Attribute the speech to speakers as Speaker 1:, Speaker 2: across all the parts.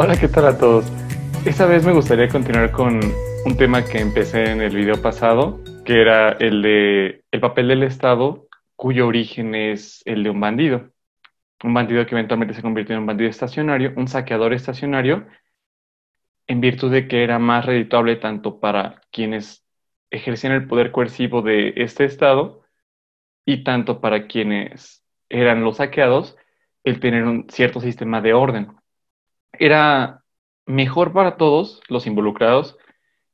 Speaker 1: Hola, ¿qué tal a todos? Esta vez me gustaría continuar con un tema que empecé en el video pasado, que era el de el papel del Estado, cuyo origen es el de un bandido. Un bandido que eventualmente se convirtió en un bandido estacionario, un saqueador estacionario, en virtud de que era más redituable tanto para quienes ejercían el poder coercivo de este Estado y tanto para quienes eran los saqueados, el tener un cierto sistema de orden. Era mejor para todos los involucrados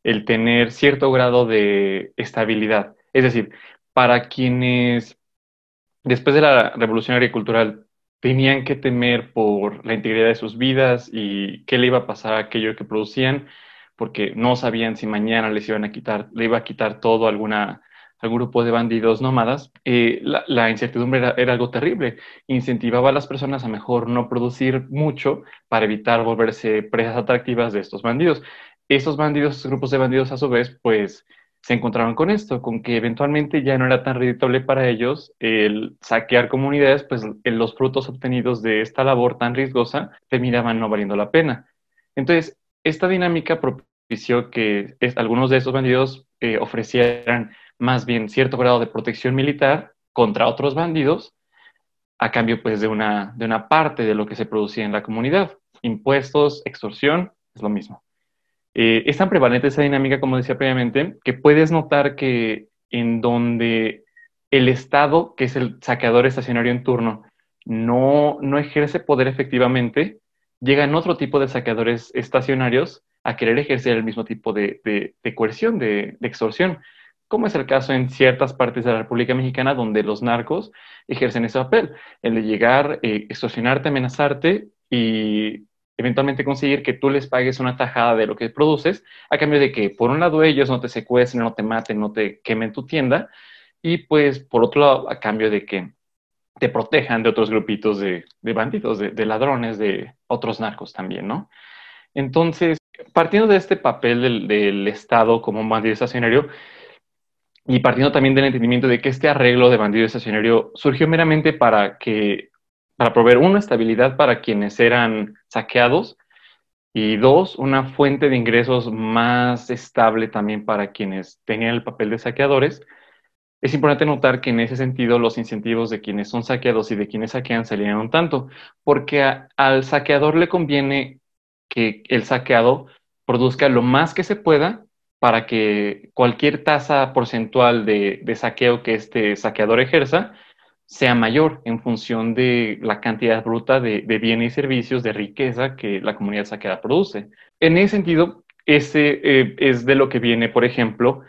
Speaker 1: el tener cierto grado de estabilidad. Es decir, para quienes después de la revolución agricultural tenían que temer por la integridad de sus vidas y qué le iba a pasar a aquello que producían, porque no sabían si mañana les iban a quitar, le iba a quitar todo a algún grupo de bandidos nómadas, la incertidumbre era algo terrible. Incentivaba a las personas a mejor no producir mucho para evitar volverse presas atractivas de estos bandidos. Estos bandidos, estos grupos de bandidos a su vez, pues se encontraron con esto, con que eventualmente ya no era tan redituable para ellos el saquear comunidades, pues los frutos obtenidos de esta labor tan riesgosa terminaban no valiendo la pena. Entonces, esta dinámica propició que algunos de estos bandidos ofrecieran más bien cierto grado de protección militar contra otros bandidos a cambio pues de una parte de lo que se producía en la comunidad. Impuestos, extorsión, es lo mismo. Es tan prevalente esa dinámica, como decía previamente, que puedes notar que en donde el Estado, que es el saqueador estacionario en turno, no ejerce poder efectivamente, llegan otro tipo de saqueadores estacionarios a querer ejercer el mismo tipo de coerción, de extorsión, como es el caso en ciertas partes de la República Mexicana donde los narcos ejercen ese papel, el de llegar, extorsionarte, amenazarte y eventualmente conseguir que tú les pagues una tajada de lo que produces, a cambio de que, por un lado, ellos no te secuestren, no te maten, no te quemen tu tienda, y pues, por otro lado, a cambio de que te protejan de otros grupitos de bandidos, de ladrones, de otros narcos también, ¿no? Entonces, partiendo de este papel del Estado como un bandido estacionario, y partiendo también del entendimiento de que este arreglo de bandido estacionario surgió meramente para proveer una estabilidad para quienes eran saqueados, y dos, una fuente de ingresos más estable también para quienes tenían el papel de saqueadores. Es importante notar que en ese sentido los incentivos de quienes son saqueados y de quienes saquean se alinean un tanto, porque al saqueador le conviene que el saqueado produzca lo más que se pueda para que cualquier tasa porcentual de saqueo que este saqueador ejerza sea mayor en función de la cantidad bruta de bienes y servicios, de riqueza que la comunidad saqueada produce. En ese sentido, ese es de lo que viene, por ejemplo,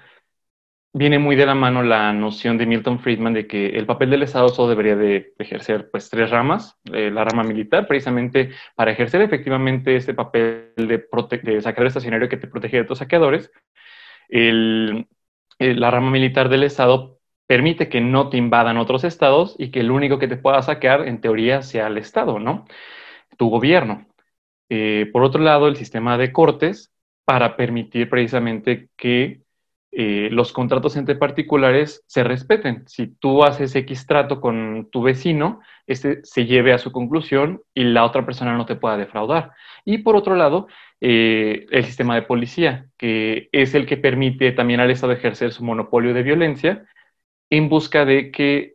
Speaker 1: viene muy de la mano la noción de Milton Friedman de que el papel del Estado solo debería de ejercer pues tres ramas. La rama militar, precisamente para ejercer efectivamente este papel de saqueador estacionario que te protege de otros saqueadores. El, la rama militar del Estado permite que no te invadan otros estados y que el único que te pueda saquear, en teoría, sea el Estado, ¿no? Tu gobierno. Por otro lado, el sistema de cortes para permitir precisamente que los contratos entre particulares se respeten. Si tú haces X trato con tu vecino, este se lleve a su conclusión y la otra persona no te pueda defraudar. Y por otro lado, el sistema de policía, que es el que permite también al Estado ejercer su monopolio de violencia en busca de que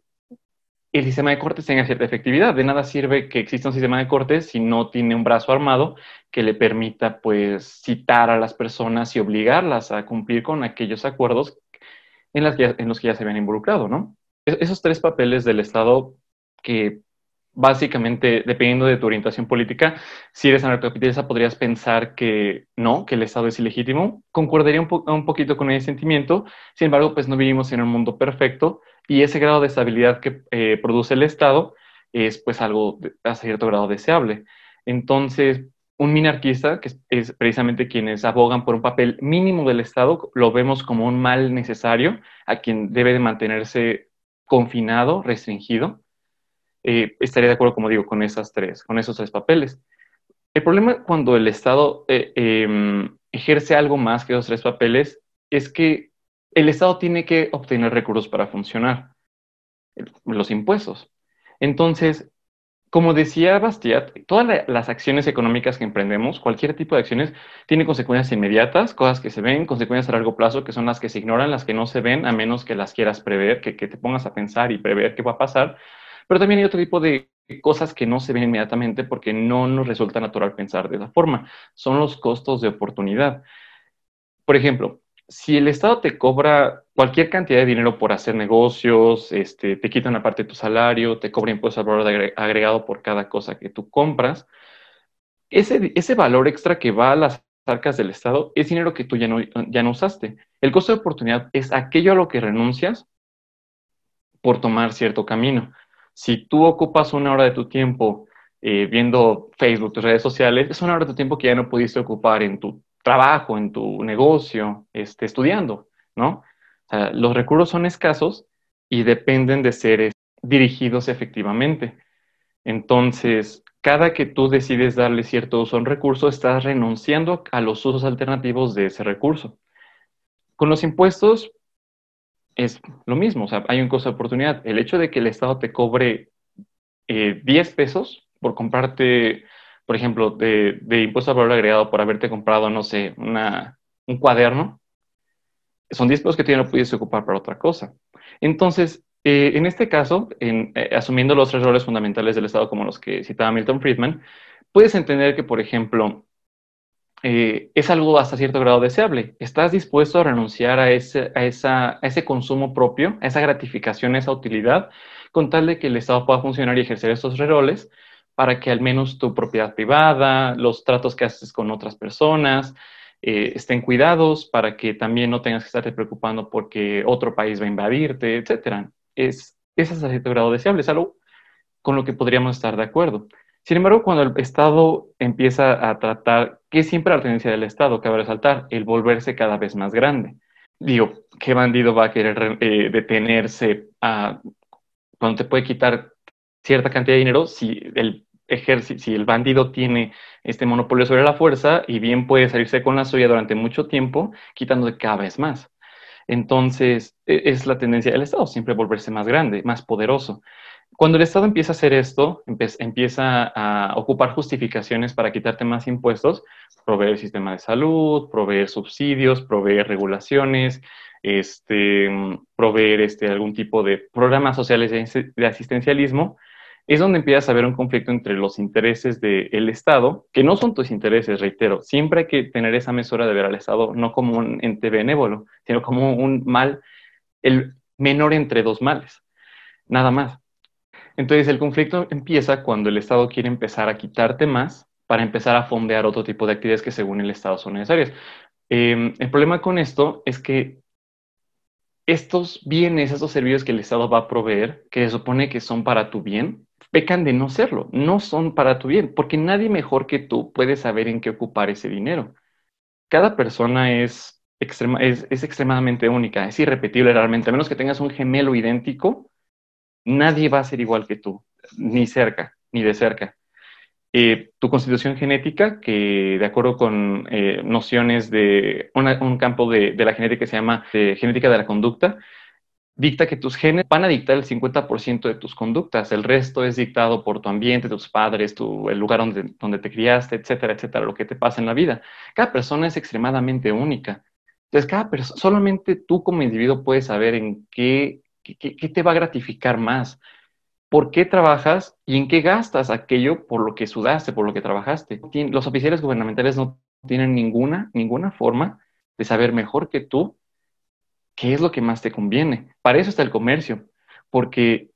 Speaker 1: el sistema de cortes tenga cierta efectividad. De nada sirve que exista un sistema de cortes si no tiene un brazo armado que le permita, pues, citar a las personas y obligarlas a cumplir con aquellos acuerdos en los que ya se habían involucrado, ¿no? Esos tres papeles del Estado que básicamente, dependiendo de tu orientación política, si eres anarcocapitalista podrías pensar que no, que el Estado es ilegítimo. Concordaría un poquito con ese sentimiento. Sin embargo, pues no vivimos en un mundo perfecto y ese grado de estabilidad que produce el Estado es pues algo a cierto grado deseable. Entonces, un minarquista, que es precisamente quienes abogan por un papel mínimo del Estado, lo vemos como un mal necesario a quien debe de mantenerse confinado, restringido. Estaría de acuerdo, como digo, con esos tres papeles. El problema cuando el Estado ejerce algo más que esos tres papeles es que el Estado tiene que obtener recursos para funcionar, los impuestos. Entonces, Como decía Bastiat, todas las acciones económicas que emprendemos, cualquier tipo de acciones, tiene consecuencias inmediatas, cosas que se ven, consecuencias a largo plazo, que son las que se ignoran, las que no se ven, a menos que las quieras prever, que te pongas a pensar y prever qué va a pasar. Pero también hay otro tipo de cosas que no se ven inmediatamente porque no nos resulta natural pensar de esa forma. Son los costos de oportunidad. Por ejemplo, si el Estado te cobra cualquier cantidad de dinero por hacer negocios, te quita una parte de tu salario, te cobra impuestos al valor agregado por cada cosa que tú compras, ese valor extra que va a las arcas del Estado es dinero que tú ya no usaste. El costo de oportunidad es aquello a lo que renuncias por tomar cierto camino. Si tú ocupas una hora de tu tiempo viendo Facebook, tus redes sociales, es una hora de tu tiempo que ya no pudiste ocupar en tu trabajo, en tu negocio, estudiando, ¿no? O sea, los recursos son escasos y dependen de ser dirigidos efectivamente. Entonces, cada que tú decides darle cierto uso a un recurso, estás renunciando a los usos alternativos de ese recurso. Con los impuestos, es lo mismo, o sea, hay un costo de oportunidad. El hecho de que el Estado te cobre 10 pesos por comprarte, por ejemplo, de impuesto al valor agregado por haberte comprado, no sé, un cuaderno, son 10 pesos que tú ya no pudiste ocupar para otra cosa. Entonces, en este caso, asumiendo los tres roles fundamentales del Estado como los que citaba Milton Friedman, puedes entender que, por ejemplo, es algo hasta cierto grado deseable. Estás dispuesto a renunciar a ese consumo propio, a esa gratificación, a esa utilidad, con tal de que el Estado pueda funcionar y ejercer estos roles para que al menos tu propiedad privada, los tratos que haces con otras personas, estén cuidados para que también no tengas que estarte preocupando porque otro país va a invadirte, etcétera. Es hasta cierto grado deseable, es algo con lo que podríamos estar de acuerdo. Sin embargo, cuando el Estado empieza a tratar, que es siempre la tendencia del Estado, cabe resaltar, el volverse cada vez más grande. Digo, ¿qué bandido va a querer detenerse cuando te puede quitar cierta cantidad de dinero si el bandido tiene este monopolio sobre la fuerza y bien puede salirse con la suya durante mucho tiempo, quitándote cada vez más? Entonces, es la tendencia del Estado, siempre volverse más grande, más poderoso. Cuando el Estado empieza a hacer esto, empieza a ocupar justificaciones para quitarte más impuestos, proveer sistema de salud, proveer subsidios, proveer regulaciones, proveer algún tipo de programas sociales de asistencialismo, es donde empiezas a ver un conflicto entre los intereses del Estado, que no son tus intereses, reitero. Siempre hay que tener esa mesura de ver al Estado no como un ente benévolo, sino como un mal, el menor entre dos males, nada más. Entonces el conflicto empieza cuando el Estado quiere empezar a quitarte más para empezar a fondear otro tipo de actividades que según el Estado son necesarias. El problema con esto es que estos bienes, estos servicios que el Estado va a proveer, que se supone que son para tu bien, pecan de no serlo, no son para tu bien, porque nadie mejor que tú puede saber en qué ocupar ese dinero. Cada persona es extremadamente única, es irrepetible realmente, a menos que tengas un gemelo idéntico, nadie va a ser igual que tú, ni cerca, ni de cerca. Tu constitución genética, que de acuerdo con nociones de un campo de la genética que se llama genética de la conducta, dicta que tus genes van a dictar el 50% de tus conductas, el resto es dictado por tu ambiente, tus padres, el lugar donde te criaste, etcétera, etcétera, lo que te pasa en la vida. Cada persona es extremadamente única. Entonces, solamente tú como individuo puedes saber en qué te va a gratificar más, por qué trabajas y en qué gastas aquello por lo que sudaste, por lo que trabajaste. Los oficiales gubernamentales no tienen ninguna forma de saber mejor que tú qué es lo que más te conviene. Para eso está el comercio, porque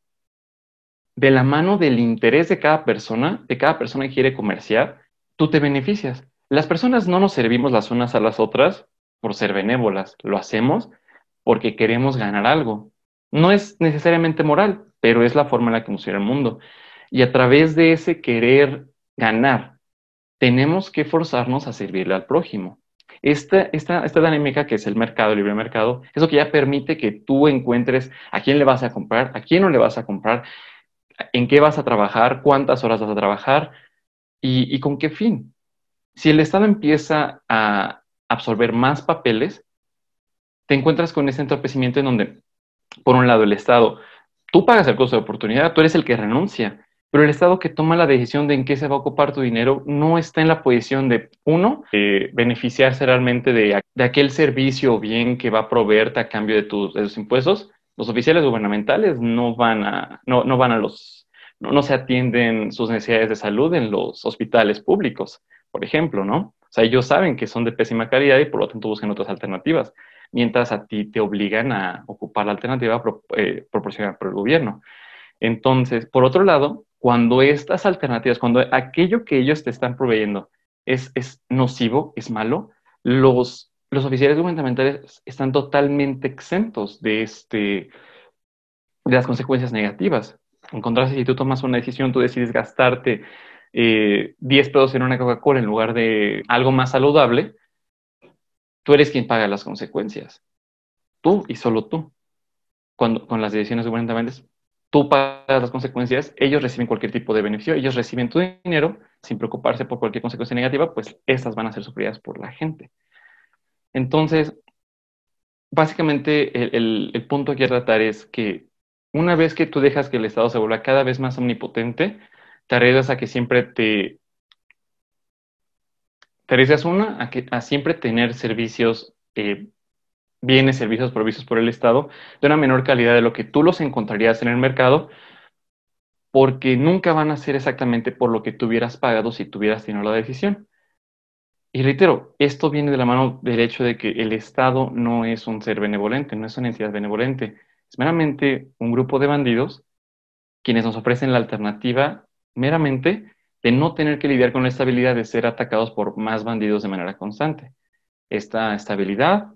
Speaker 1: de la mano del interés de cada persona que quiere comerciar, tú te beneficias. Las personas no nos servimos las unas a las otras por ser benévolas, lo hacemos porque queremos ganar algo. No es necesariamente moral, pero es la forma en la que funciona el mundo. Y a través de ese querer ganar, tenemos que forzarnos a servirle al prójimo. Esta dinámica que es el mercado, el libre mercado, es lo que ya permite que tú encuentres a quién le vas a comprar, a quién no le vas a comprar, en qué vas a trabajar, cuántas horas vas a trabajar y con qué fin. Si el Estado empieza a absorber más papeles, te encuentras con ese entorpecimiento en donde, por un lado, el Estado, tú pagas el costo de oportunidad, tú eres el que renuncia. Pero el Estado que toma la decisión de en qué se va a ocupar tu dinero no está en la posición de, uno, beneficiarse realmente de aquel servicio o bien que va a proveerte a cambio de tus impuestos. Los oficiales gubernamentales no van a no se atienden sus necesidades de salud en los hospitales públicos, por ejemplo, ¿no? O sea, ellos saben que son de pésima calidad y por lo tanto buscan otras alternativas, mientras a ti te obligan a ocupar la alternativa proporcionada por el gobierno. Entonces, por otro lado, cuando estas alternativas, cuando aquello que ellos te están proveyendo es nocivo, es malo, los oficiales gubernamentales están totalmente exentos de las consecuencias negativas. En contraste, si tú tomas una decisión, tú decides gastarte 10 pesos en una Coca-Cola en lugar de algo más saludable, tú eres quien paga las consecuencias. Tú y solo tú. Cuando, con las decisiones gubernamentales, tú pagas las consecuencias, ellos reciben cualquier tipo de beneficio, ellos reciben tu dinero sin preocuparse por cualquier consecuencia negativa, pues estas van a ser sufridas por la gente. Entonces, básicamente el punto que quiero tratar es que una vez que tú dejas que el Estado se vuelva cada vez más omnipotente, te arriesgas a que siempre te arriesgas a siempre tener servicios, bienes, servicios provistos por el Estado de una menor calidad de lo que tú los encontrarías en el mercado, porque nunca van a ser exactamente por lo que tú hubieras pagado si tuvieras tenido la decisión. Y reitero, esto viene de la mano del hecho de que el Estado no es un ser benevolente, no es una entidad benevolente, es meramente un grupo de bandidos quienes nos ofrecen la alternativa meramente de no tener que lidiar con la estabilidad de ser atacados por más bandidos de manera constante. Esta estabilidad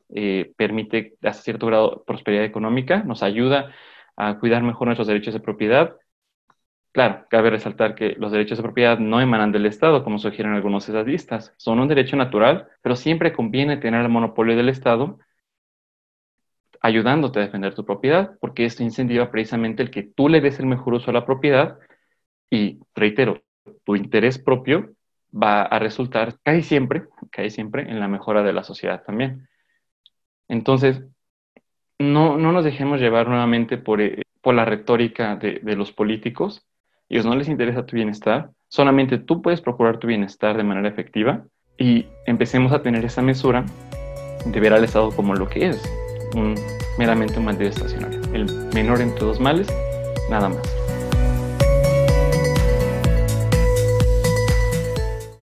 Speaker 1: permite hasta cierto grado prosperidad económica, nos ayuda a cuidar mejor nuestros derechos de propiedad. Claro, cabe resaltar que los derechos de propiedad no emanan del Estado, como sugieren algunos estadistas. Son un derecho natural, pero siempre conviene tener el monopolio del Estado ayudándote a defender tu propiedad, porque esto incentiva precisamente el que tú le des el mejor uso a la propiedad y, reitero, tu interés propio va a resultar casi siempre en la mejora de la sociedad también. Entonces, no nos dejemos llevar nuevamente por la retórica de los políticos. Ellos no les interesa tu bienestar, solamente tú puedes procurar tu bienestar de manera efectiva y empecemos a tener esa mesura de ver al Estado como lo que es, meramente un bandido estacionario, el menor entre dos males, nada más.